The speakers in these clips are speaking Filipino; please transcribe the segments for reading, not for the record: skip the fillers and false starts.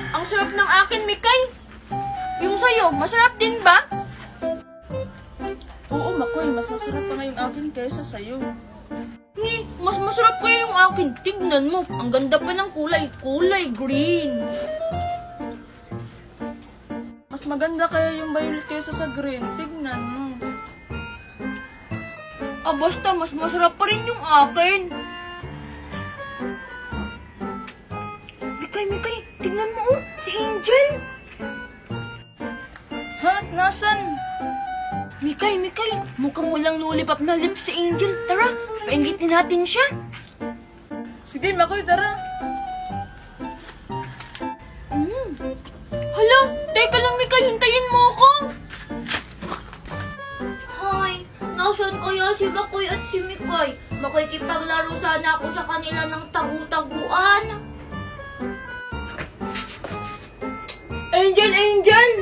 Ang sarap ng akin, Mikay. Yung sa'yo, masarap din ba? Oo, Makoy, mas masarap pa nga yung akin kaysa sa'yo. Mas masarap kaya yung akin. Tignan mo, ang ganda pa ng kulay. Kulay green. Mas maganda kaya yung violet kaysa sa green. Tignan mo. Basta mas masarap pa rin yung akin. Mikay, tignan mo si Angel. Ha? Nasaan? Mikay, mukhang walang lollipop na lips si Angel. Tara, paingitin natin siya. Sige, Makoy, tara. Hala, teka lang Mikay, hintayin mo ako. Hoy, nasaan kaya si Makoy at si Mikay? Makikipaglaro sana ako sa kanila ng tagu-taguan. Angel!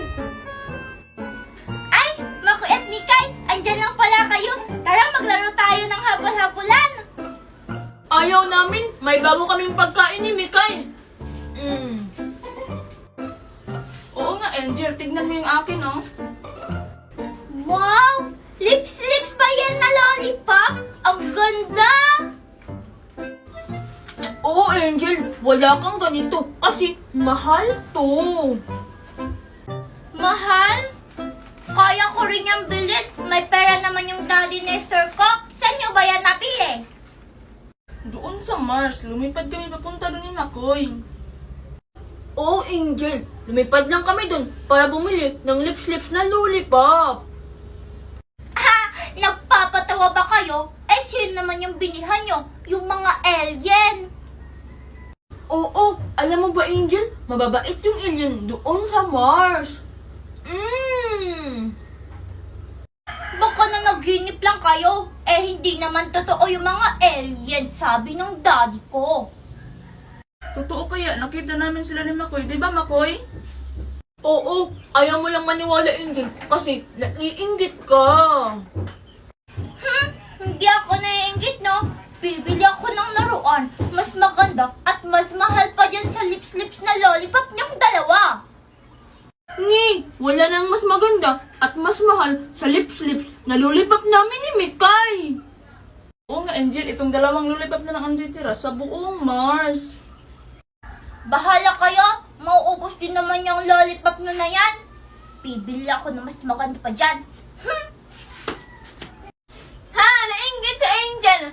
Ay, Makoy at Mikay, andyan lang pala kayo. Tara, maglaro tayo ng habol-habulan. Ayaw namin, may bago kaming pagkain ni Mikay. Oo nga, Angel. Tignan mo yung akin, oh. Wow! Lips ba yan na lollipop? Ang ganda! Oo, Angel, wala kang ganito kasi mahal to. Mahal? Kaya ko rin yung bilhin. May pera naman yung daddy Nestor ko. Saan nyo ba yan napili? Doon sa Mars. Lumipad kami papunta doon ni Makoy. Oo, Angel, lumipad lang kami dun para bumili ng lips na lollipop. Ha? Nagpapatawa ba kayo? Eh, sino naman yung binilhan nyo? Yung mga alien. Oo, alam mo ba, Angel, mababait yung alien doon sa Mars. Baka na naghinip lang kayo. Eh, hindi naman totoo yung mga alien, sabi ng daddy ko. Totoo kaya, nakita namin sila ni Makoy. Di ba, Makoy? Oo, ayaw mo lang maniwala, Angel, kasi naiinggit ka. Hindi ako naiinggit, no? Bibili ako ng laruan. Mas maganda at mas mahal pa dyan sa lips na lollipop niyong dalawa. Wala nang mas maganda at mas mahal sa lips na lollipop namin ni Mikay. Oo nga, Angel. Itong dalawang lollipop na lang ang titira sa buong Mars. Bahala kayo. Mauubos din naman yung lollipop nyo na yan. Bibili ako ng mas maganda pa dyan. Ha, nainggit sa Angel.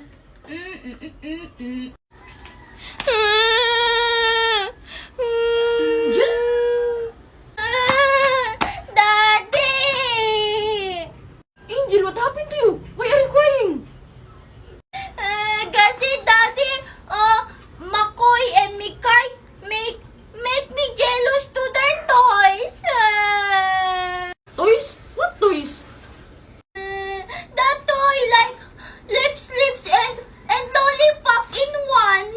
Daddy! Angel, what happened to you? Why are you crying? Kasi Daddy, Makoy and Mikay make me jealous to their toys. Toys? What toys? The toy like lips and lollipop in one.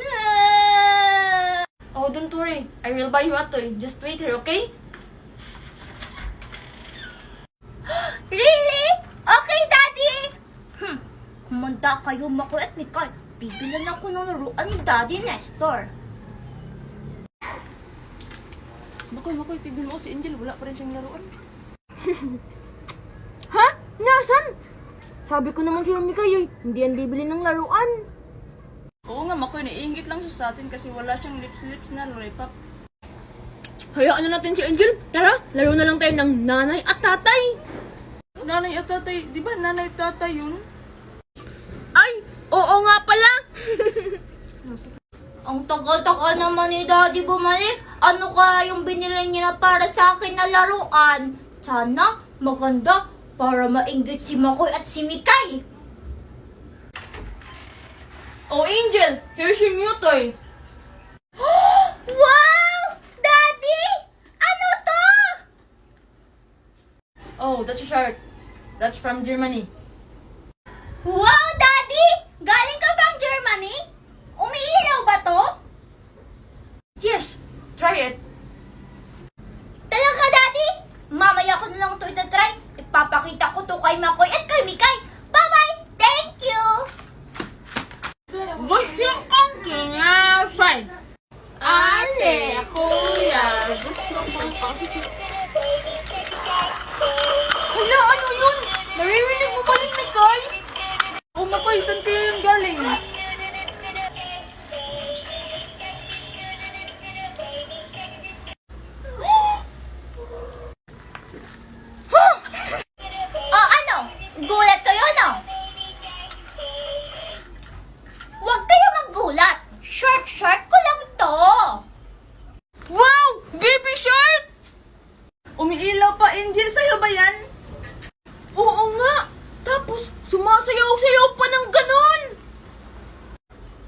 Oh, don't worry. I will buy you a toy. Just wait here, okay? Really? Okay, Daddy. Humanda kayo, Makoy at Mikay. Bibilan ako ng laruan ni Daddy Nestor. Makoy, tignan mo si Angel. Wala pa rin siyang laruan. Ha? Nasaan? Sabi ko naman sa'yo, Mikay, hindi yan bibili ng laruan. Oo nga, Makoy. Naiingit lang siya sa atin kasi wala siyang lips na lollipop. Hayaan na natin si Angel. Tara, laro na lang tayo ng nanay at tatay. Nanay at tatay. Di ba nanay at tatay yun? Ay, oo nga pala. Ang taga-taga naman ni Daddy bumalik. Ano kaya yung binili niya na para sa akin na laruan? Sana maganda para mainggit si Makoy at si Mikay. Oh, Angel, here's your new toy. Wow! Daddy! Ano to? Oh, that's a shirt. That's from Germany. Wow, Daddy! Galing ka bang Germany? Umiilaw ba to? Yes, try it. Talaga, Daddy? Mamaya ko na lang ito itatry. Ipapakita ko to kay Makoy at kay Mikay. Bye-bye! Thank you! What's your country now, friend? Ale! Hala, ano yun? Naririnig mo ba yun, Mikay? Oh, Makoy, saan kayo yung galing? Ano? Gulat kayo, no? Huwag kayo maggulat. Short ko lang to. Wow! Baby shark! Umiilaw pa, Angel. Sa'yo ba yan? Oo nga. Tapos, sumasayaw-sayaw pa ng ganon.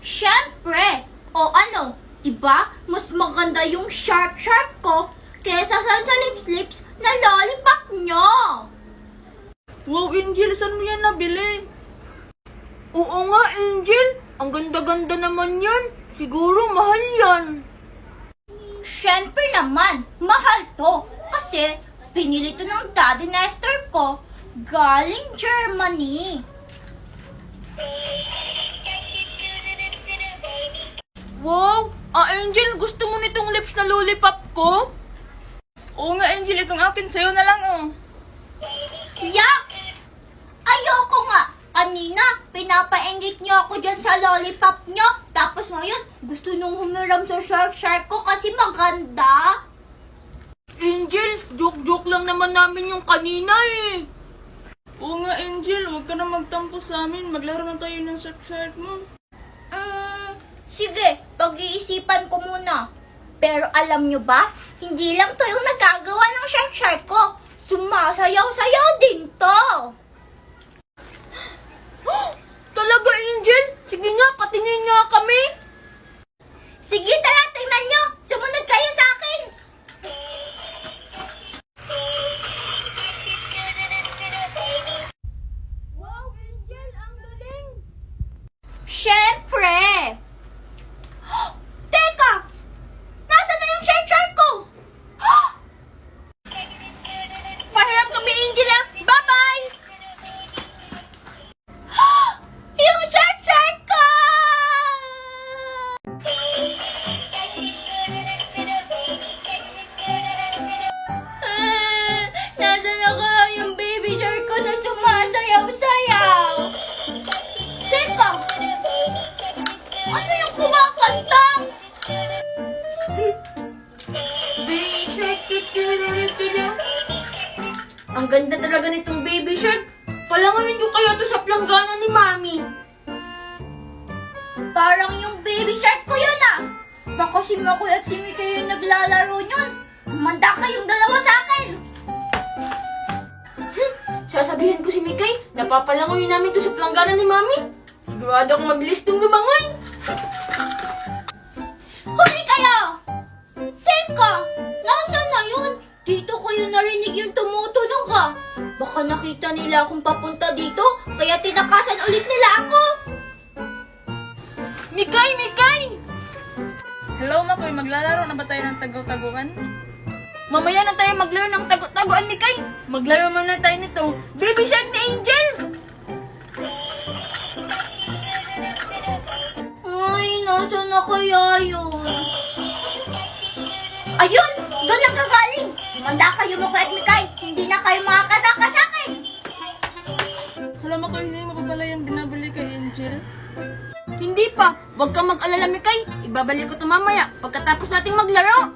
Siyempre. O ano? Diba? Mas maganda yung shark ko kesa sa lips na lollipop nyo. Wow, Angel. Saan mo yan nabili? Oo nga, Angel. Ang ganda-ganda naman yan. Siguro mahal yan. Siyempre naman, mahal to. Kasi, pinili to ng Daddy Nestor ko galing Germany. Wow! Angel, gusto mo nitong lips na lollipop ko? Oo nga, Angel. Itong akin sa'yo na lang, oh. Yucks! Ayoko nga. Kanina, pinapainggit niyo ako dyan sa lollipop niyo. Tapos ngayon, gusto nung humiram sa shark ko kasi maganda. Angel, joke-joke lang naman namin yung kanina, eh. Oo nga, Angel. Huwag ka na magtampo sa amin. Maglaro na tayo ng shark mo. Sige, pag-iisipan ko muna. Pero alam nyo ba, hindi lang to yung nagagawa ng shark ko. Sumasayaw-sayaw din to. Talaga, Angel? Sige nga, patingin nga kami. Sige, tara, tingnan nyo. Sumunod kayo sa akin. Wow, Angel, ang galing. Siyempre. Teka! Nasaan na yung shark ko? Pahiram kami, Angel, ah. Bye-bye! Yung shark ko! Nasaan na kaya yung baby shark ko na sumasayaw-sayaw? Teka! Ano yung kumakanta? Baby shark, tuturututu. Ang ganda talaga nitong baby shark. Palangayin ko kaya to sa planggana ni Mami. Parang yung baby shark ko yun ah! Baka si Makoy at si Mikay yung naglalaro yun. Manda kayong dalawa sa akin! Sasabihin ko si Mikay, napapalangoy namin to sa planggana ni Mami. Sigurado akong mabilis tong lumangoy. Huli kayo! Teka! Nasaan na yun? Dito kayo narinig yung tumutunog ah. Baka nakita nila akong papunta dito, kaya tinakasan ulit nila ako. Mikay, Mikay! Hello, Makoy. Maglalaro na ba tayo ng tago-taguan? Mamaya na tayo maglaro ng tago-taguan, Mikay. Maglaro muna tayo nito. Baby Shark ni Angel! Ay, nasaan na kaya yun? Ayun! Doon lang kagaling! Manda kayo Makoy at Mikay! Hindi na kayo makakataka sa akin! Hala, Makoy, hindi mo pa pala yung binabili kay Angel? Hindi pa. Huwag kang mag-alala, Mikay. Ibabalik ko ito mamaya pagkatapos nating maglaro.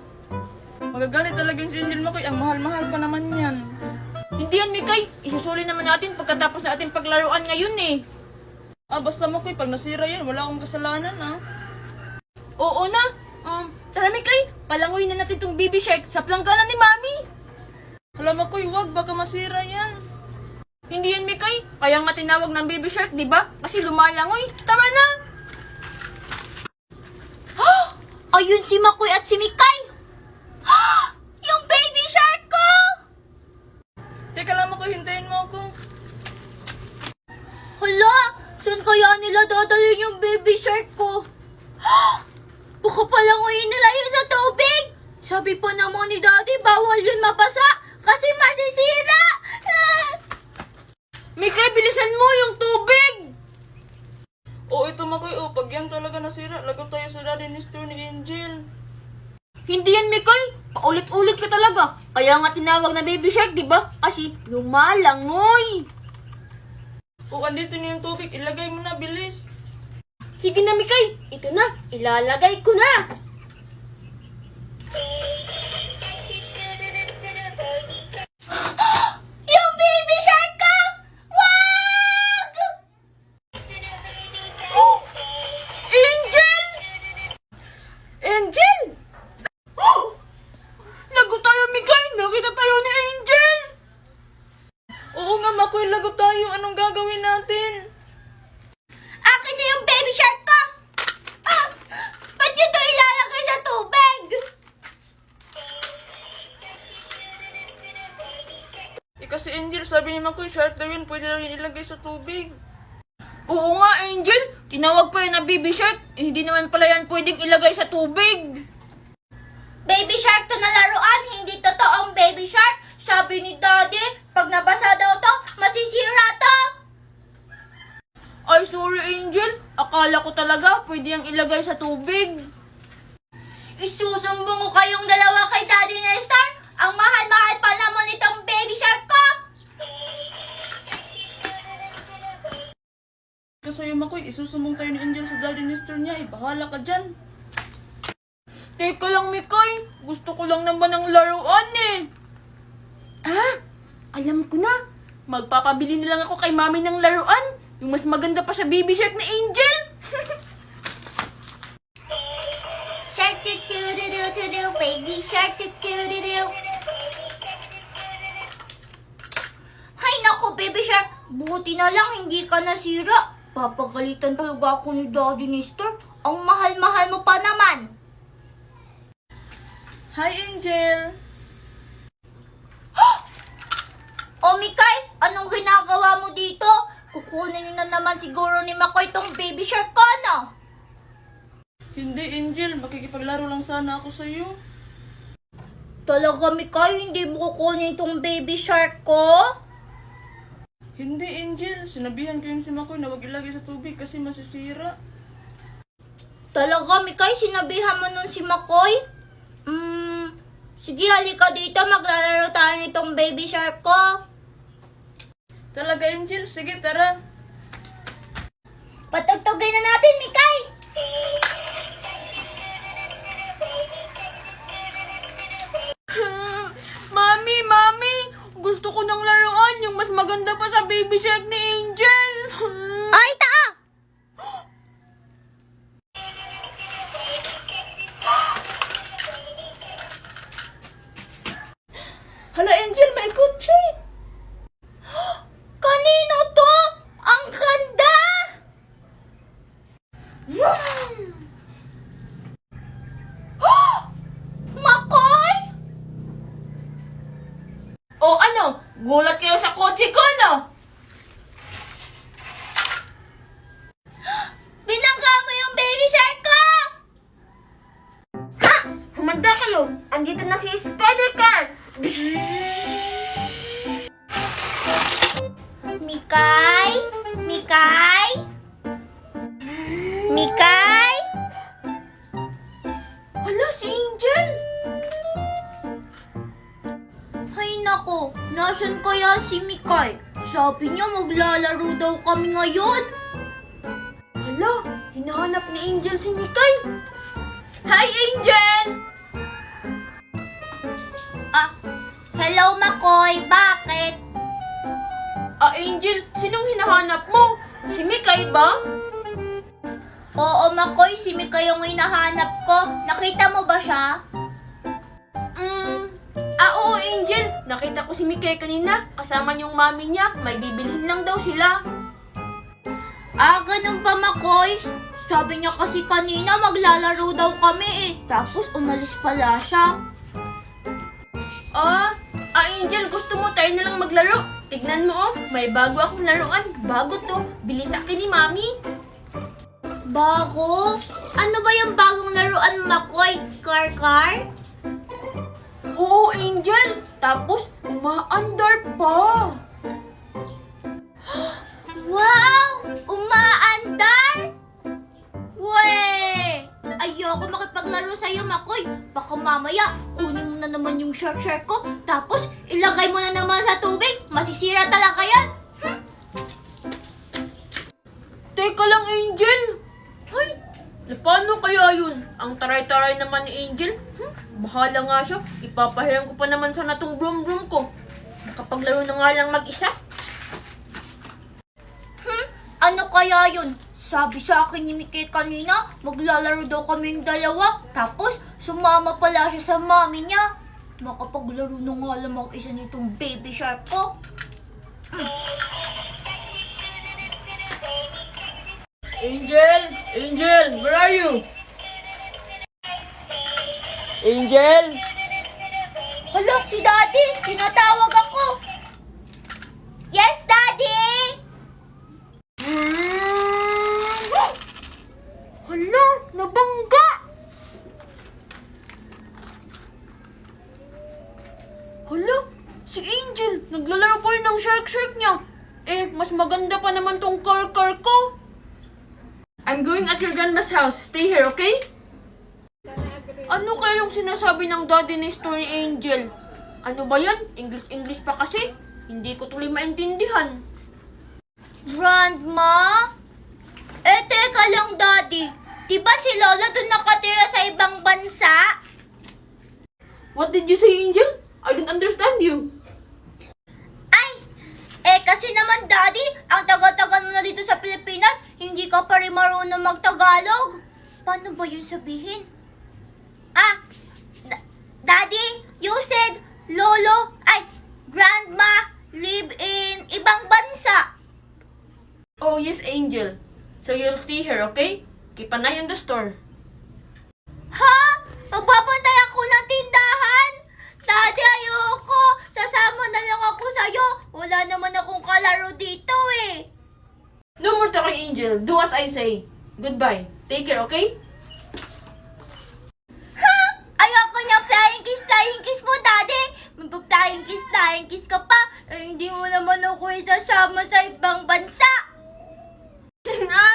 Magagalit talaga yung si Angel, Makoy. Ang mahal-mahal pa naman yan. Hindi yan, Mikay. Isusuli naman natin pagkatapos natin paglaruan ngayon eh. Basta Makoy, pag nasira yan, wala akong kasalanan Oo na. Tara, Mikay. Palangoy na natin tong baby shark sa planggana ni Mami. Hala, Makoy, wag. Baka masira yan. Hindi yan, Mikay. Kaya nga tinawag ng baby shark, di ba? Kasi lumalangoy. Tara na! Ayun si Makoy at si Mikay! Yung baby shark ko! Teka lang, Makoy. Hintayin mo ako. Hala! Saan kaya nila dadalhin yung baby shark ko? Baka palangoyin nila yun sa tubig! Sabi pa naman ni Daddy, bawal yun mabasa kasi masisira! Mikay, bilisan mo yung tubig! Ito Makoy. Pag yan talaga nasira, lagot tayo sa Daddy Nestor ni Angel. Hindi yan, Mikay. Paulit-ulit ka talaga. Kaya nga tinawag na baby shark, di ba? Kasi lumalangoy. O, andito na yung tubig. Ilagay mo na, bilis. Sige na, Mikay. Ito na. Ilalagay ko na. Yung baby shark ko! Wag! Angel! Angel! Lago tayo, Mikay! Nakita tayo ni Angel! Oo nga, Makoy, lagot tayo. Anong gagawin natin? Akin na yung baby shark ko! Ah! Ba't nyo ito ilalagay sa tubig? Kasi Angel, sabi ni Makoy, shark daw yun. Pwede daw yun ilagay sa tubig. Oo nga, Angel. Tinawag pa yan na baby shark. Eh, hindi naman pala yan pwedeng ilagay sa tubig. Baby shark to na laruan, hindi totoong baby shark. Sabi ni Daddy, pag nabasa daw to, masisira to. Ay, sorry, Angel. Akala ko talaga pwede yung ilagay sa tubig. Isusumbong ko kayong dalawa kay Daddy Nestor. Ang mahal-mahal pa naman itong baby shark ko. Kasi yung Makoy, isusumbong tayo ni Angel sa daddy Nestor niya. Bahala ka dyan. Teka lang, Mikay. Gusto ko lang naman ng laruan eh. Ah, alam ko na. Magpapabili na lang ako kay mami ng laruan. Yung mas maganda pa sa baby shark na Angel. Shark to-do-do-do-do, baby shark to-do-do-do. Hay nako, baby shark. Buti na lang hindi ka nasira. Papagalitan talaga ako ni Daddy Nestor. Ang mahal-mahal mo pa naman. Hi, Angel. O Mikay, anong ginagawa mo dito? Kukunin niyo na naman siguro ni Makoy tong baby shark ko, no? Hindi, Angel. Makikipaglaro lang sana ako sa iyo. Talaga, Mikay, hindi mo kukunin tong baby shark ko? Hindi, Angel. Sinabihan ko yun si Makoy na wag ilagay sa tubig kasi masisira. Talaga, Mikay, sinabihan mo nun si Makoy? Sige, halika dito, maglalaro tayo nitong baby shark ko. Talaga, Angel. Sige, tara. Patugtugin na natin, Mikay! Mami! Gusto ko ng laruan. Yung mas maganda pa sa baby shark ni Angel. Ay, taa! Hala, Angel, may kotse. Kanino to? Ang ganda! Makoy! O ano? Gulat kayo sa kotse ko, no? Binangga mo yung baby shark ko! Ha! Humanda kayo. Andito na si Spider-Car. Mikay? Mikay? Mikay? Hala, si Angel. Hay nako, nasan kaya si Mikay? Sabi niya maglalaro daw kami ngayon. Hala, hinahanap ni Angel si Mikay. Hi, Angel! Hello Makoy, bakit? Angel, sinong hinahanap mo? Si Mikay ba? Oo Makoy, si Mikay yung hinahanap ko. Nakita mo ba siya? Oo, Angel. Nakita ko si Mikay kanina. Kasama yung mami niya. May bibilhin lang daw sila. Ganun ba Makoy? Sabi niya kasi kanina maglalaro daw kami eh. Tapos umalis pala siya. Angel, gusto mo tayo na lang maglaro? Tignan mo, may bago akong laruan. Bago to. Bili sa akin ni mami. Bago? Ano ba yung bagong laruan Makoy? Car? Oo, Angel. Tapos, umaandar pa. Wow! Umaandar! Ayoko makipaglaro sa'yo, Makoy. Baka mamaya, kunin mo na naman yung shark ko. Tapos, ilagay mo na naman sa tubig. Masisira talaga yan. Teka lang, Angel. Ay, paano kaya yun? Ang taray-taray naman ni Angel. Bahala nga siya. Ipapahiram ko pa naman sana tong broom-broom ko. Nakapaglaro na nga lang mag-isa. Ano kaya yun? Sabi sa akin ni Mickey kanina, maglalaro daw kaming dalawa. Tapos, sumama pala siya sa mami niya. Makapaglaro na nga lang mag-isa nitong baby shark ko. Angel! Angel! Where are you? Angel! Hala, si Daddy! Tinatawag ako! Yes, Daddy! Hala! Nabangga! Hala! Si Angel! Naglalaro pa rin ng shark niya. Eh, mas maganda pa naman tong car ko. I'm going at your grandma's house. Stay here, okay? Ano kaya yung sinasabi ng daddy ni Story Angel? Ano ba yan? English pa kasi? Hindi ko tuloy maintindihan. Grandma? Teka lang, Daddy. Diba si Lola doon nakatira sa ibang bansa? What did you say, Angel? I don't understand you. Kasi naman, Daddy, ang tagal-tagal mo na dito sa Pilipinas, hindi ka pa rin marunong magtagalog. Paano ba yun sabihin? Daddy, you said Grandma live in ibang bansa. Oh, yes, Angel. So you'll stay here, okay? Keep an eye on the store. Ha? Magpapuntay ako ng tindahan? Daddy, ayoko. Sasama na lang ako sa'yo. Wala naman akong kalaro dito eh. No more talking, Angel. Do as I say. Goodbye. Take care, okay? Ha? Ayoko niya flying kiss mo, Daddy. Mag-flying kiss ka pa. Hindi mo naman ako isasama sa ibang bansa.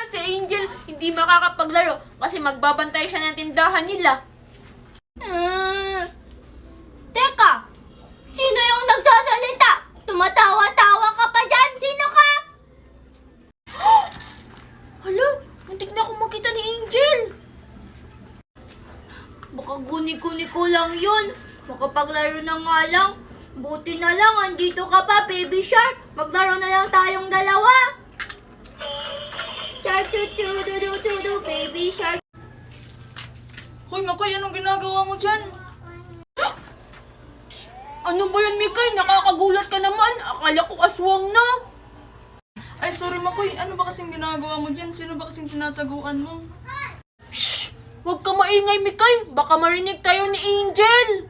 Si Angel hindi makakapaglaro kasi magbabantay siya ng tindahan nila. Teka, sino yung nagsasalita? Tumatawa-tawa ka pa dyan. Sino ka? Hala, muntik na akong makita ni Angel. Baka guni-guni ko lang yun. Makapaglaro na nga lang. Buti na lang, andito ka pa, baby shark. Maglaro na lang tayong dalawa. Shark, tudu, baby shark. Hoy, Makoy, anong ginagawa mo dyan? Ano ba yan, Mikay? Nakakagulat ka naman. Akala ko aswang na. Ay, sorry, Makoy. Ano ba kasing ginagawa mo dyan? Sino ba kasing tinataguan mo? Shh! Huwag ka maingay, Mikay. Baka marinig tayo ni Angel.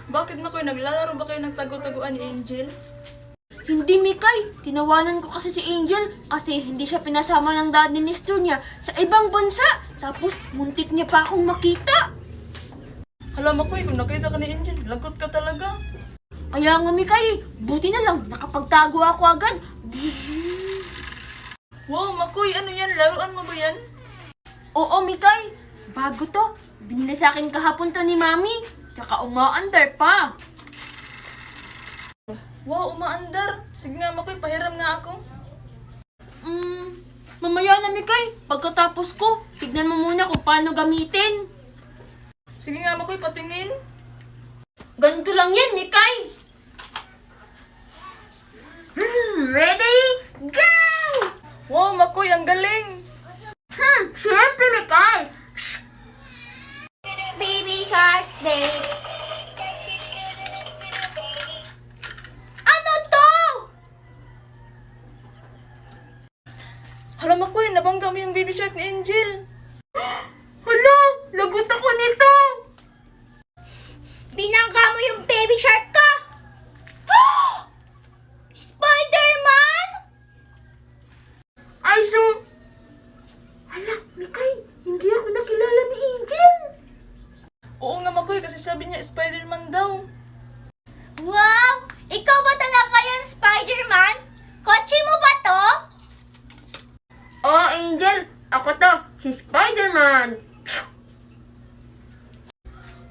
Bakit, Makoy? Naglalaro ba kayo nagtago-taguan ni Angel? Hindi, Mikay. Tinawanan ko kasi si Angel kasi hindi siya pinasama ng daddy ni Sto niya sa ibang bansa. Tapos, muntik niya pa akong makita. Hala, Makoy, kung nakita ka ni Angel, lagot ka talaga. Kaya nga, Mikay, buti na lang, nakapagtago ako agad. Wow, Makoy, ano yan? Laruan mo ba yan? Oo, Mikay, bago to. Binili sa akin kahapon to ni Mami. Tsaka umaandar pa. Wow, umaandar. Sige nga, Makoy, pahiram nga ako. Mamaya na, Mikay. Pagkatapos ko, tignan mo muna kung paano gamitin. Sige nga, Makoy, patingin. Ganito lang yan, Mikay. Ready? Go! Wow, Makoy, ang galing. Siyempre, Mikay. Baby shark, babe. Ano to? Hala, Makoy, nabangga mo yung baby shark ni Angel. Hala, lagot ako nito. Binangga mo yung baby shark ka? Spider-Man? Ay, so... Hala, Mikay, hindi ako nakilala ni Angel. Oo nga, Makoy, kasi sabi niya Spider-Man daw. Wow! Ikaw ba talaga yun, Spider-Man? Kotse mo ba to? Oh, Angel, ako to, si Spider-Man.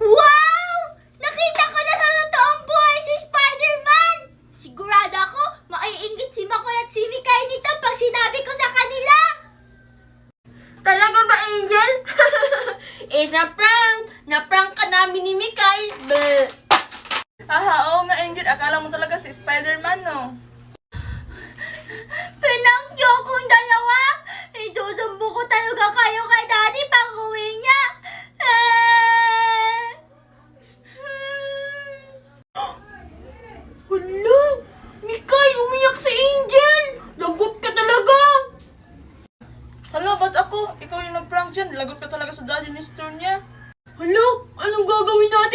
Wow! Nakita ka Bleh. Oo nga, Angel. Akala mo talaga si Spider-Man, no? Pinangyo kong dalawa! Isusumbo ko talaga kayo kay Daddy pag uwi niya! Hala! Mikay, umiyak si Angel! Lagot ka talaga! Hala, ba't ako? Ikaw yung nag-prank dyan. Lagot ka talaga sa daddy ni store niya. Hala! Anong gagawin natin?